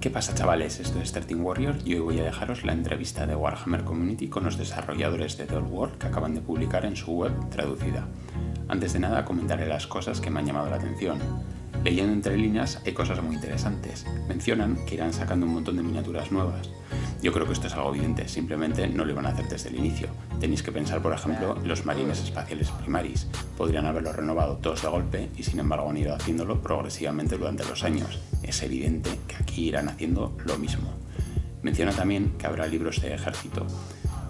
¿Qué pasa, chavales? Esto es 13 Warrior y hoy voy a dejaros la entrevista de Warhammer Community con los desarrolladores de The Old World que acaban de publicar en su web traducida. Antes de nada comentaré las cosas que me han llamado la atención. Leyendo entre líneas hay cosas muy interesantes. Mencionan que irán sacando un montón de miniaturas nuevas. Yo creo que esto es algo evidente, simplemente no lo iban a hacer desde el inicio. Tenéis que pensar, por ejemplo, en los marines espaciales primaris. Podrían haberlo renovado todos de golpe y sin embargo han ido haciéndolo progresivamente durante los años. Es evidente que aquí irán haciendo lo mismo. Menciona también que habrá libros de ejército.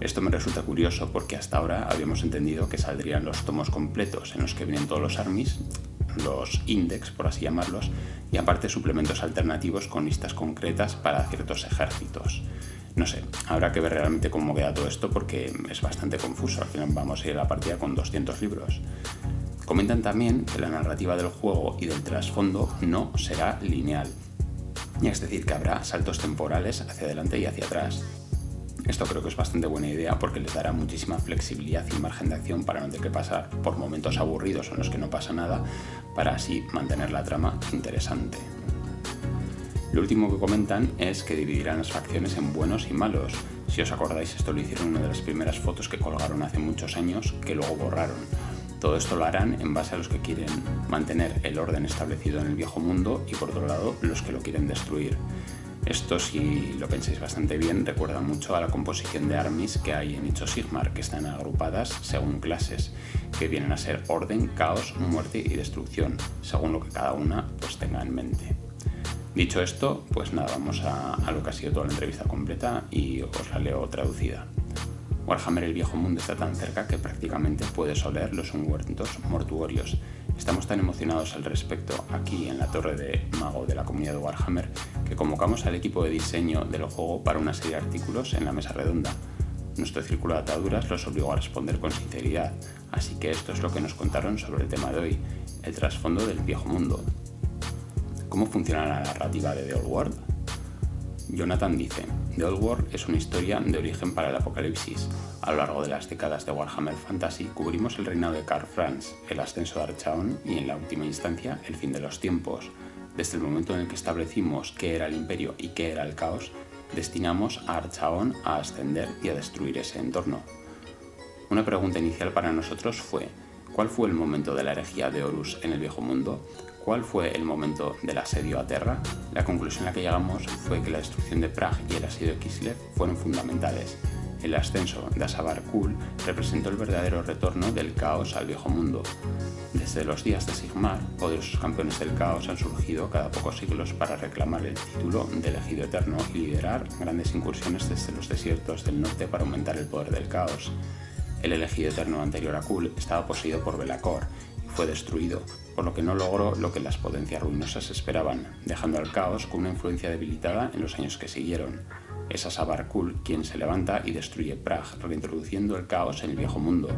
Esto me resulta curioso porque hasta ahora habíamos entendido que saldrían los tomos completos en los que vienen todos los armies, los index por así llamarlos, y aparte suplementos alternativos con listas concretas para ciertos ejércitos. No sé, habrá que ver realmente cómo queda todo esto porque es bastante confuso. Al final vamos a ir a la partida con 200 libros. Comentan también que la narrativa del juego y del trasfondo no será lineal. Es decir, que habrá saltos temporales hacia adelante y hacia atrás. Esto creo que es bastante buena idea porque les dará muchísima flexibilidad y margen de acción para no tener que pasar por momentos aburridos en los que no pasa nada, para así mantener la trama interesante. Lo último que comentan es que dividirán las facciones en buenos y malos. Si os acordáis, esto lo hicieron en una de las primeras fotos que colgaron hace muchos años, que luego borraron. Todo esto lo harán en base a los que quieren mantener el orden establecido en el viejo mundo y por otro lado los que lo quieren destruir. Esto, si lo pensáis bastante bien, recuerda mucho a la composición de armies que hay en Age of Sigmar, que están agrupadas según clases, que vienen a ser orden, caos, muerte y destrucción, según lo que cada una pues tenga en mente. Dicho esto, pues nada, vamos a lo que ha sido toda la entrevista completa y os la leo traducida. Warhammer el viejo mundo está tan cerca que prácticamente puedes oler los ungüentos mortuorios. Estamos tan emocionados al respecto aquí en la torre de mago de la comunidad de Warhammer que convocamos al equipo de diseño del juego para una serie de artículos en la mesa redonda. Nuestro círculo de ataduras los obligó a responder con sinceridad, así que esto es lo que nos contaron sobre el tema de hoy, el trasfondo del viejo mundo. ¿Cómo funciona la narrativa de The Old World? Jonathan dice: The Old World es una historia de origen para el apocalipsis. A lo largo de las décadas de Warhammer Fantasy cubrimos el reinado de Karl Franz, el ascenso de Archaon y, en la última instancia, el fin de los tiempos. Desde el momento en el que establecimos qué era el imperio y qué era el caos, destinamos a Archaon a ascender y a destruir ese entorno. Una pregunta inicial para nosotros fue: ¿cuál fue el momento de la herejía de Horus en el viejo mundo? ¿Cuál fue el momento del asedio a Terra? La conclusión a la que llegamos fue que la destrucción de Prague y el asedio de Kislev fueron fundamentales. El ascenso de Asabar Kul representó el verdadero retorno del caos al viejo mundo. Desde los días de Sigmar, poderosos campeones del caos han surgido cada pocos siglos para reclamar el título de elegido eterno y liderar grandes incursiones desde los desiertos del norte para aumentar el poder del caos. El elegido eterno anterior a Kul estaba poseído por Belacor y fue destruido, por lo que no logró lo que las potencias ruinosas esperaban, dejando al caos con una influencia debilitada en los años que siguieron. Es Asabar Kul quien se levanta y destruye Prague, reintroduciendo el caos en el viejo mundo.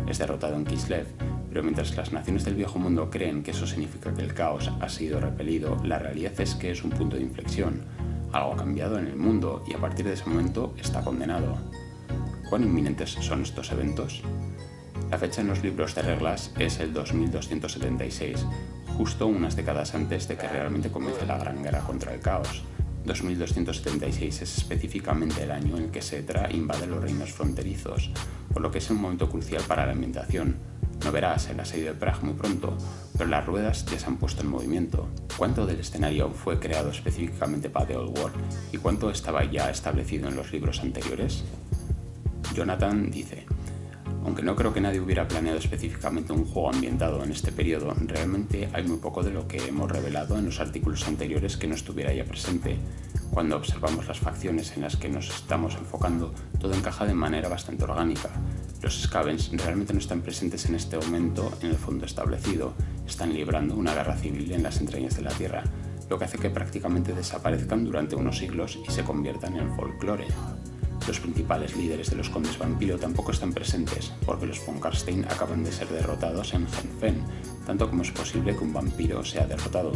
Es derrotado en Kislev, pero mientras las naciones del viejo mundo creen que eso significa que el caos ha sido repelido, la realidad es que es un punto de inflexión. Algo ha cambiado en el mundo y a partir de ese momento está condenado. ¿Cuán inminentes son estos eventos? La fecha en los libros de reglas es el 2276, justo unas décadas antes de que realmente comience la gran guerra contra el caos. 2276 es específicamente el año en que Setra invade los reinos fronterizos, por lo que es un momento crucial para la ambientación. No verás el asedio de Prague muy pronto, pero las ruedas ya se han puesto en movimiento. ¿Cuánto del escenario fue creado específicamente para The Old World y cuánto estaba ya establecido en los libros anteriores? Jonathan dice: aunque no creo que nadie hubiera planeado específicamente un juego ambientado en este periodo, realmente hay muy poco de lo que hemos revelado en los artículos anteriores que no estuviera ya presente. Cuando observamos las facciones en las que nos estamos enfocando, todo encaja de manera bastante orgánica. Los Scavens realmente no están presentes en este momento en el fondo establecido, están librando una guerra civil en las entrañas de la Tierra, lo que hace que prácticamente desaparezcan durante unos siglos y se conviertan en folclore. Los principales líderes de los condes vampiro tampoco están presentes, porque los von Karstein acaban de ser derrotados en Genfen, tanto como es posible que un vampiro sea derrotado.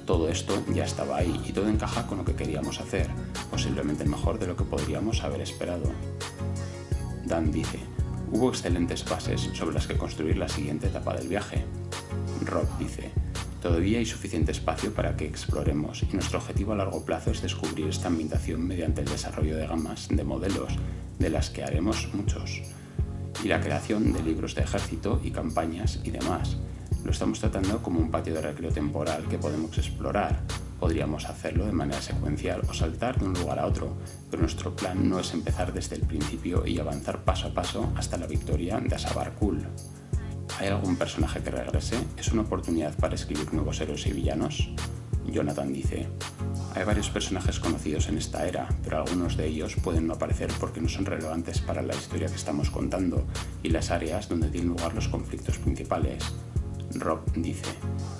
Todo esto ya estaba ahí y todo encaja con lo que queríamos hacer, posiblemente mejor de lo que podríamos haber esperado. Dan dice: hubo excelentes bases sobre las que construir la siguiente etapa del viaje. Rob dice: Todavía hay suficiente espacio para que exploremos y nuestro objetivo a largo plazo es descubrir esta ambientación mediante el desarrollo de gamas de modelos, de las que haremos muchos, y la creación de libros de ejército y campañas y demás. Lo estamos tratando como un patio de recreo temporal que podemos explorar. Podríamos hacerlo de manera secuencial o saltar de un lugar a otro, pero nuestro plan no es empezar desde el principio y avanzar paso a paso hasta la victoria de Asabar Kul. ¿Hay algún personaje que regrese? ¿Es una oportunidad para escribir nuevos héroes y villanos? Jonathan dice: hay varios personajes conocidos en esta era, pero algunos de ellos pueden no aparecer porque no son relevantes para la historia que estamos contando y las áreas donde tienen lugar los conflictos principales. Rob dice: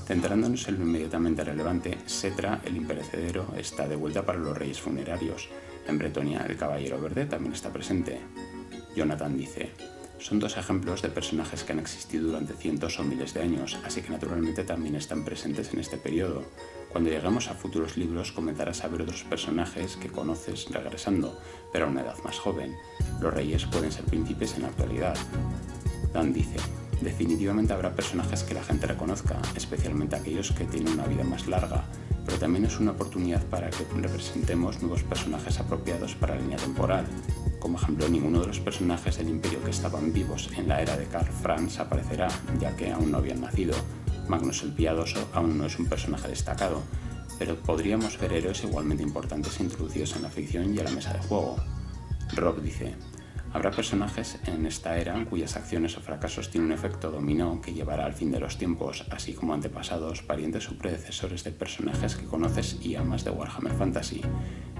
centrándonos en lo inmediatamente relevante, Setra, el imperecedero, está de vuelta para los reyes funerarios. En Bretonia, el caballero verde también está presente. Jonathan dice: son dos ejemplos de personajes que han existido durante cientos o miles de años, así que naturalmente también están presentes en este periodo. Cuando lleguemos a futuros libros comenzarás a ver otros personajes que conoces regresando, pero a una edad más joven. Los reyes pueden ser príncipes en la actualidad. Dan dice: definitivamente habrá personajes que la gente reconozca, especialmente aquellos que tienen una vida más larga, pero también es una oportunidad para que representemos nuevos personajes apropiados para la línea temporal. Como ejemplo, ninguno de los personajes del Imperio que estaban vivos en la era de Karl Franz aparecerá, ya que aún no habían nacido. Magnus el Piadoso aún no es un personaje destacado, pero podríamos ver héroes igualmente importantes introducidos en la ficción y a la mesa de juego. Rob dice: habrá personajes en esta era cuyas acciones o fracasos tienen un efecto dominó que llevará al fin de los tiempos, así como antepasados, parientes o predecesores de personajes que conoces y amas de Warhammer Fantasy.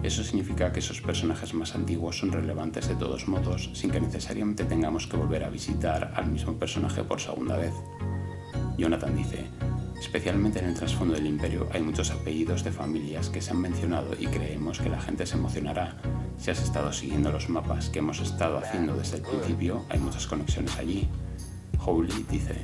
Eso significa que esos personajes más antiguos son relevantes de todos modos, sin que necesariamente tengamos que volver a visitar al mismo personaje por segunda vez. Jonathan dice: especialmente en el trasfondo del Imperio hay muchos apellidos de familias que se han mencionado y creemos que la gente se emocionará. Si has estado siguiendo los mapas que hemos estado haciendo desde el principio, hay muchas conexiones allí. Howley dice: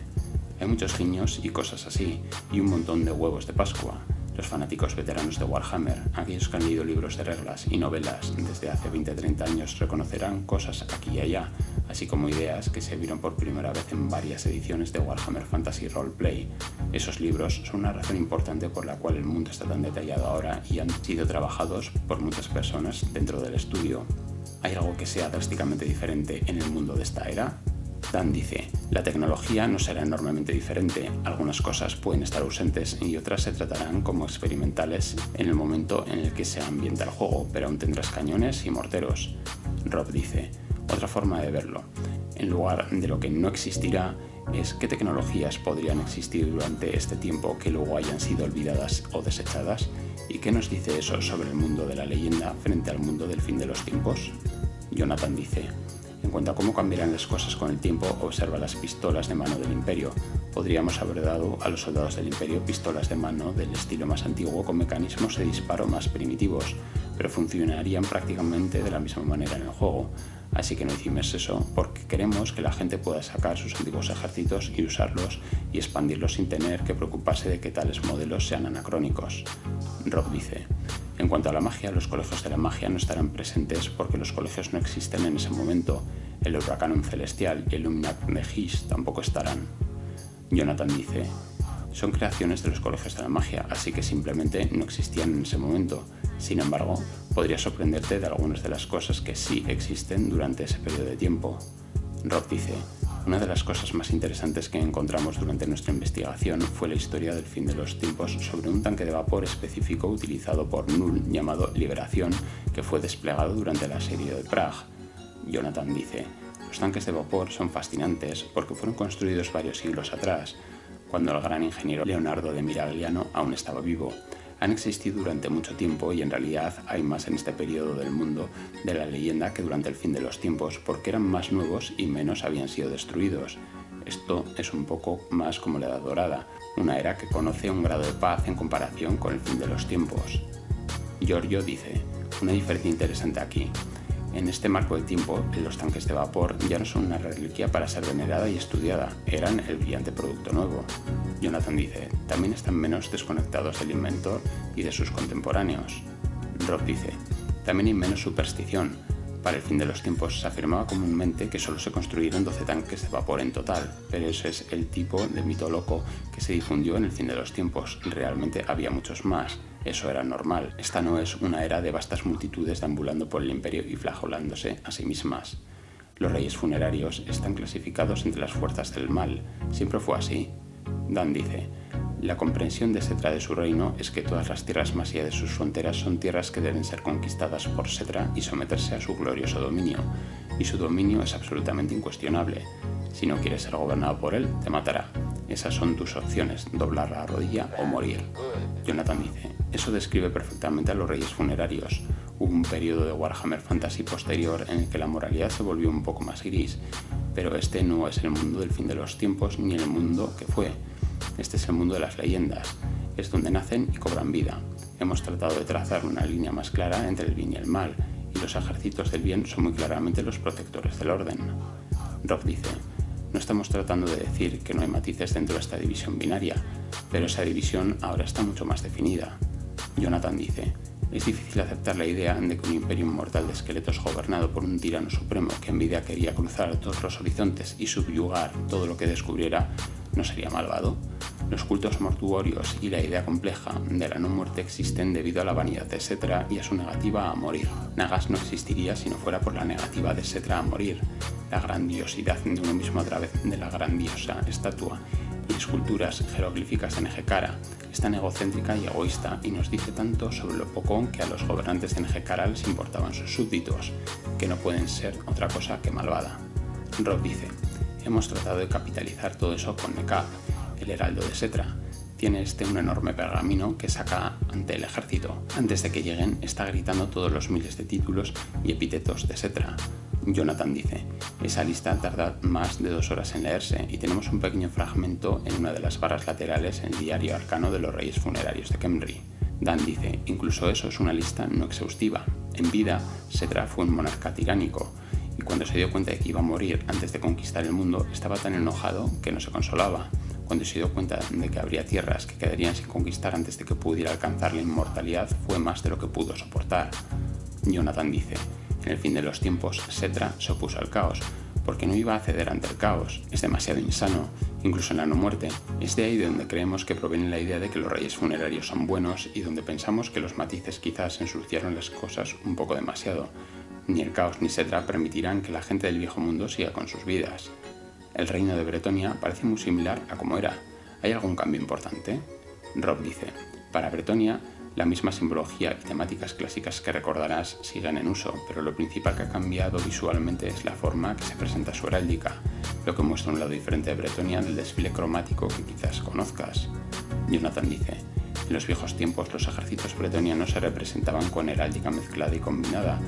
hay muchos guiños y cosas así, y un montón de huevos de Pascua. Los fanáticos veteranos de Warhammer, aquellos que han leído libros de reglas y novelas desde hace 20-30 años, reconocerán cosas aquí y allá, así como ideas que se vieron por primera vez en varias ediciones de Warhammer Fantasy Roleplay. Esos libros son una razón importante por la cual el mundo está tan detallado ahora y han sido trabajados por muchas personas dentro del estudio. ¿Hay algo que sea drásticamente diferente en el mundo de esta era? Dan dice: la tecnología no será enormemente diferente, algunas cosas pueden estar ausentes y otras se tratarán como experimentales en el momento en el que se ambienta el juego, pero aún tendrás cañones y morteros. Rob dice: otra forma de verlo, en lugar de lo que no existirá, es qué tecnologías podrían existir durante este tiempo que luego hayan sido olvidadas o desechadas, y qué nos dice eso sobre el mundo de la leyenda frente al mundo del fin de los tiempos. Jonathan dice: en cuanto a cómo cambiarán las cosas con el tiempo, observa las pistolas de mano del Imperio. Podríamos haber dado a los soldados del Imperio pistolas de mano del estilo más antiguo con mecanismos de disparo más primitivos, pero funcionarían prácticamente de la misma manera en el juego. Así que no hicimos eso porque queremos que la gente pueda sacar sus antiguos ejércitos y usarlos y expandirlos sin tener que preocuparse de que tales modelos sean anacrónicos. Rob dice: en cuanto a la magia, los colegios de la magia no estarán presentes porque los colegios no existen en ese momento. El Huracanum Celestial y el Luminat de Hysh tampoco estarán. Jonathan dice: son creaciones de los colegios de la magia, así que simplemente no existían en ese momento. Sin embargo, podría sorprenderte de algunas de las cosas que sí existen durante ese periodo de tiempo. Rob dice: una de las cosas más interesantes que encontramos durante nuestra investigación fue la historia del fin de los tiempos sobre un tanque de vapor específico utilizado por Null llamado Liberación, que fue desplegado durante el asedio de Prague. Jonathan dice: los tanques de vapor son fascinantes porque fueron construidos varios siglos atrás, cuando el gran ingeniero Leonardo de Miragliano aún estaba vivo. Han existido durante mucho tiempo y en realidad hay más en este periodo del mundo de la leyenda que durante el fin de los tiempos, porque eran más nuevos y menos habían sido destruidos. Esto es un poco más como la Edad Dorada, una era que conoce un grado de paz en comparación con el fin de los tiempos. Giorgio dice: una diferencia interesante aquí. En este marco de tiempo, los tanques de vapor ya no son una reliquia para ser venerada y estudiada, eran el brillante producto nuevo. Jonathan dice: también están menos desconectados del inventor y de sus contemporáneos. Rob dice: también hay menos superstición. Para el fin de los tiempos se afirmaba comúnmente que solo se construyeron 12 tanques de vapor en total, pero ese es el tipo de mito loco que se difundió en el fin de los tiempos. Realmente había muchos más, eso era normal. Esta no es una era de vastas multitudes deambulando por el imperio y flagelándose a sí mismas. Los reyes funerarios están clasificados entre las fuerzas del mal, siempre fue así. Dan dice: la comprensión de Setra de su reino es que todas las tierras más allá de sus fronteras son tierras que deben ser conquistadas por Setra y someterse a su glorioso dominio, y su dominio es absolutamente incuestionable. Si no quieres ser gobernado por él, te matará. Esas son tus opciones, doblar la rodilla o morir. Jonathan dice: eso describe perfectamente a los reyes funerarios. Hubo un periodo de Warhammer Fantasy posterior en el que la moralidad se volvió un poco más gris, pero este no es el mundo del fin de los tiempos ni el mundo que fue. Este es el mundo de las leyendas, es donde nacen y cobran vida. Hemos tratado de trazar una línea más clara entre el bien y el mal, y los ejércitos del bien son muy claramente los protectores del orden. Rob dice: no estamos tratando de decir que no hay matices dentro de esta división binaria, pero esa división ahora está mucho más definida. Jonathan dice: es difícil aceptar la idea de que un imperio inmortal de esqueletos gobernado por un tirano supremo que en vida quería cruzar todos los horizontes y subyugar todo lo que descubriera no sería malvado. Los cultos mortuorios y la idea compleja de la no muerte existen debido a la vanidad de Setra y a su negativa a morir. Nagas no existiría si no fuera por la negativa de Setra a morir, la grandiosidad de uno mismo a través de la grandiosa estatua y esculturas jeroglíficas de Nehekhara es tan egocéntrica y egoísta y nos dice tanto sobre lo poco que a los gobernantes de Nehekhara les importaban sus súbditos, que no pueden ser otra cosa que malvada. Rob dice: hemos tratado de capitalizar todo eso con Nekab, el heraldo de Setra. Tiene un enorme pergamino que saca ante el ejército. Antes de que lleguen está gritando todos los miles de títulos y epítetos de Setra. Jonathan dice: esa lista tarda más de 2 horas en leerse y tenemos un pequeño fragmento en una de las barras laterales en el diario arcano de los reyes funerarios de Khemri. Dan dice: incluso eso es una lista no exhaustiva. En vida, Setra fue un monarca tiránico, y cuando se dio cuenta de que iba a morir antes de conquistar el mundo, estaba tan enojado que no se consolaba. Cuando se dio cuenta de que habría tierras que quedarían sin conquistar antes de que pudiera alcanzar la inmortalidad, fue más de lo que pudo soportar. Jonathan dice: en el fin de los tiempos, Setra se opuso al caos, porque no iba a ceder ante el caos. Es demasiado insano, incluso en la no muerte. Es de ahí de donde creemos que proviene la idea de que los reyes funerarios son buenos y donde pensamos que los matices quizás ensuciaron las cosas un poco demasiado. Ni el caos ni Setra permitirán que la gente del viejo mundo siga con sus vidas. El reino de Bretonia parece muy similar a como era. ¿Hay algún cambio importante? Rob dice: para Bretonia, la misma simbología y temáticas clásicas que recordarás siguen en uso, pero lo principal que ha cambiado visualmente es la forma que se presenta su heráldica, lo que muestra un lado diferente de Bretonia del desfile cromático que quizás conozcas. Jonathan dice: en los viejos tiempos los ejércitos bretonianos se representaban con heráldica mezclada y combinada,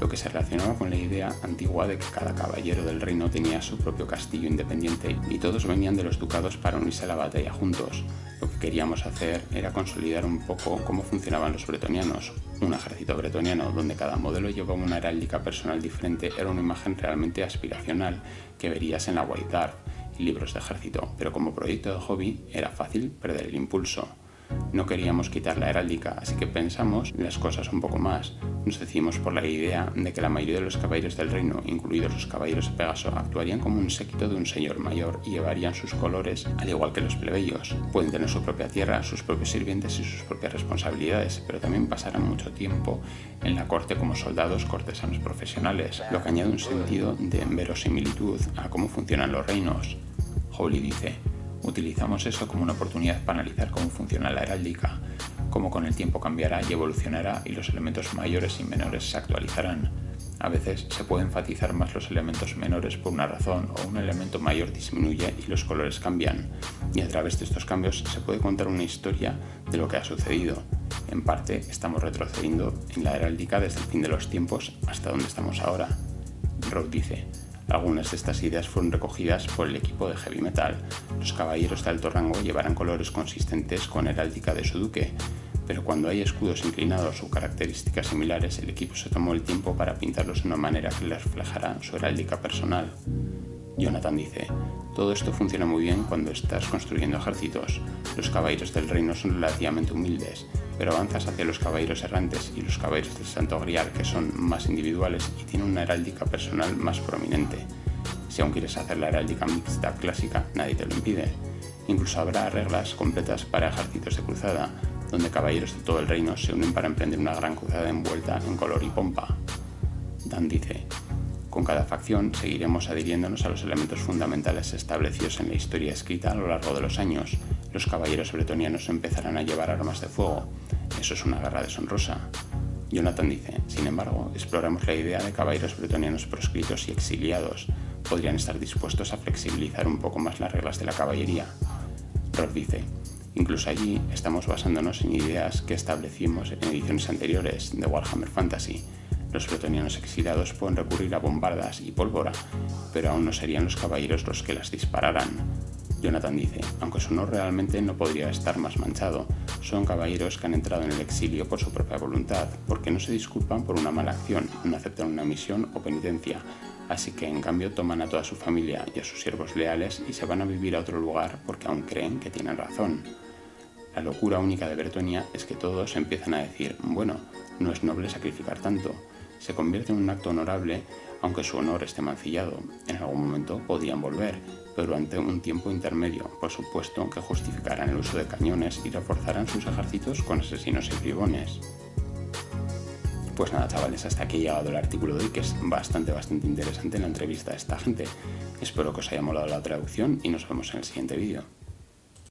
lo que se relacionaba con la idea antigua de que cada caballero del reino tenía su propio castillo independiente y todos venían de los ducados para unirse a la batalla juntos. Lo que queríamos hacer era consolidar un poco cómo funcionaban los bretonianos. Un ejército bretoniano donde cada modelo llevaba una heráldica personal diferente era una imagen realmente aspiracional que verías en la White Dwarf y libros de ejército, pero como proyecto de hobby era fácil perder el impulso. No queríamos quitar la heráldica, así que pensamos las cosas un poco más. Nos decidimos por la idea de que la mayoría de los caballeros del reino, incluidos los caballeros de Pegaso, actuarían como un séquito de un señor mayor y llevarían sus colores, al igual que los plebeyos. Pueden tener su propia tierra, sus propios sirvientes y sus propias responsabilidades, pero también pasarán mucho tiempo en la corte como soldados cortesanos profesionales, lo que añade un sentido de verosimilitud a cómo funcionan los reinos. Hawley dice: utilizamos eso como una oportunidad para analizar cómo funciona la heráldica, cómo con el tiempo cambiará y evolucionará y los elementos mayores y menores se actualizarán. A veces se puede enfatizar más los elementos menores por una razón o un elemento mayor disminuye y los colores cambian, y a través de estos cambios se puede contar una historia de lo que ha sucedido. En parte estamos retrocediendo en la heráldica desde el fin de los tiempos hasta donde estamos ahora. Rob dice: algunas de estas ideas fueron recogidas por el equipo de heavy metal. Los caballeros de alto rango llevarán colores consistentes con heráldica de su duque, pero cuando hay escudos inclinados o características similares, el equipo se tomó el tiempo para pintarlos de una manera que les reflejara su heráldica personal. Jonathan dice: todo esto funciona muy bien cuando estás construyendo ejércitos. Los caballeros del reino son relativamente humildes, pero avanzas hacia los caballeros errantes y los caballeros del Santo Grial, que son más individuales y tienen una heráldica personal más prominente. Si aún quieres hacer la heráldica mixta clásica, nadie te lo impide. Incluso habrá reglas completas para ejércitos de cruzada, donde caballeros de todo el reino se unen para emprender una gran cruzada envuelta en color y pompa. Dan dice: con cada facción seguiremos adhiriéndonos a los elementos fundamentales establecidos en la historia escrita a lo largo de los años. Los caballeros bretonianos empezarán a llevar armas de fuego. Eso es una guerra deshonrosa. Jonathan dice: sin embargo, exploramos la idea de caballeros bretonianos proscritos y exiliados. Podrían estar dispuestos a flexibilizar un poco más las reglas de la caballería. Rolf dice: incluso allí estamos basándonos en ideas que establecimos en ediciones anteriores de Warhammer Fantasy. Los bretonianos exiliados pueden recurrir a bombardas y pólvora, pero aún no serían los caballeros los que las dispararan. Jonathan dice: aunque su honor realmente no podría estar más manchado, son caballeros que han entrado en el exilio por su propia voluntad, porque no se disculpan por una mala acción, no aceptan una misión o penitencia, así que en cambio toman a toda su familia y a sus siervos leales y se van a vivir a otro lugar porque aún creen que tienen razón. La locura única de Bretonia es que todos empiezan a decir: bueno, no es noble sacrificar tanto. Se convierte en un acto honorable, aunque su honor esté mancillado. En algún momento podrían volver, pero durante un tiempo intermedio, por supuesto que justificarán el uso de cañones y reforzarán sus ejércitos con asesinos y bribones. Pues nada, chavales, hasta aquí ha llegado el artículo de hoy, que es bastante interesante la entrevista a esta gente. Espero que os haya molado la traducción y nos vemos en el siguiente vídeo.